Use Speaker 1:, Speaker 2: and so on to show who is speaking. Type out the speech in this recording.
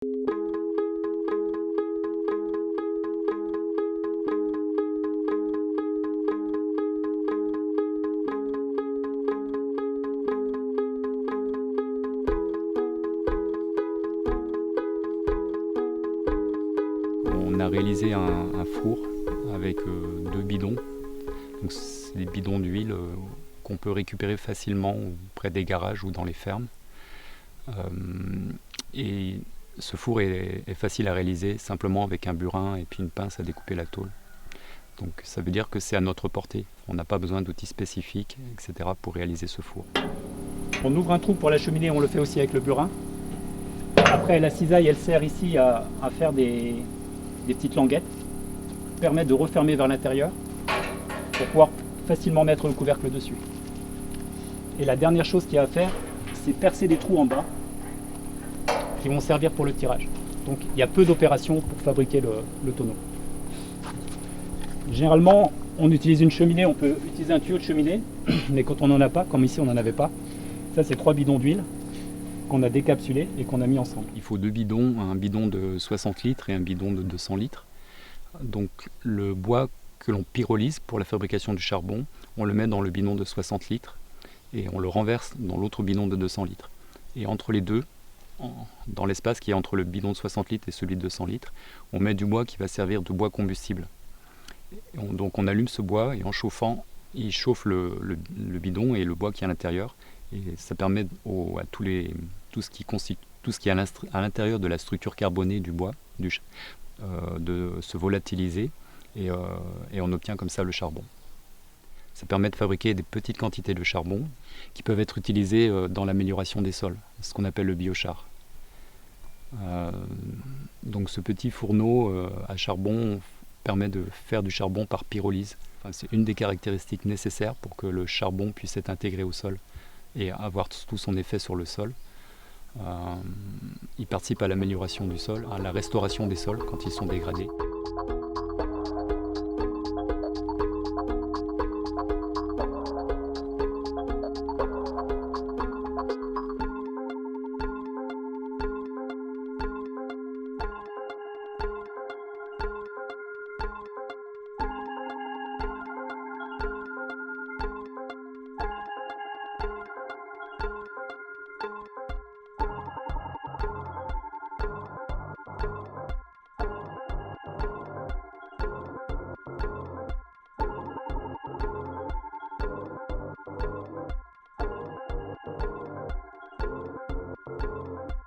Speaker 1: On a réalisé un four avec 2 bidons. Donc c'est des bidons d'huile qu'on peut récupérer facilement près des garages ou dans les fermes. Et ce four est facile à réaliser simplement avec un burin et puis une pince à découper la tôle. Donc ça veut dire que c'est à notre portée. On n'a pas besoin d'outils spécifiques, etc. pour réaliser ce four.
Speaker 2: On ouvre un trou pour la cheminée, on le fait aussi avec le burin. Après, la cisaille, elle sert ici à faire des petites languettes, qui permettent de refermer vers l'intérieur pour pouvoir facilement mettre le couvercle dessus. Et la dernière chose qu'il y a à faire, c'est percer des trous en bas qui vont servir pour le tirage. Donc il y a peu d'opérations pour fabriquer le tonneau. Généralement, on utilise une cheminée, on peut utiliser un tuyau de cheminée, mais quand on n'en a pas, comme ici on n'en avait pas, ça c'est 3 bidons d'huile qu'on a décapsulés et qu'on a mis ensemble.
Speaker 1: Il faut 2 bidons, un bidon de 60 litres et un bidon de 200 litres. Donc le bois que l'on pyrolyse pour la fabrication du charbon, on le met dans le bidon de 60 litres et on le renverse dans l'autre bidon de 200 litres. Et entre les deux, dans l'espace qui est entre le bidon de 60 litres et celui de 200 litres, on met du bois qui va servir de bois combustible. Donc on allume ce bois et en chauffant, il chauffe le bidon et le bois qui est à l'intérieur. Et ça permet à tout ce qui est à l'intérieur de la structure carbonée du bois de se volatiliser et on obtient comme ça le charbon. Ça permet de fabriquer des petites quantités de charbon qui peuvent être utilisées dans l'amélioration des sols, ce qu'on appelle le biochar. Donc ce petit fourneau à charbon permet de faire du charbon par pyrolyse. Enfin, c'est une des caractéristiques nécessaires pour que le charbon puisse être intégré au sol et avoir tout son effet sur le sol. Il participe à l'amélioration du sol, à la restauration des sols quand ils sont dégradés.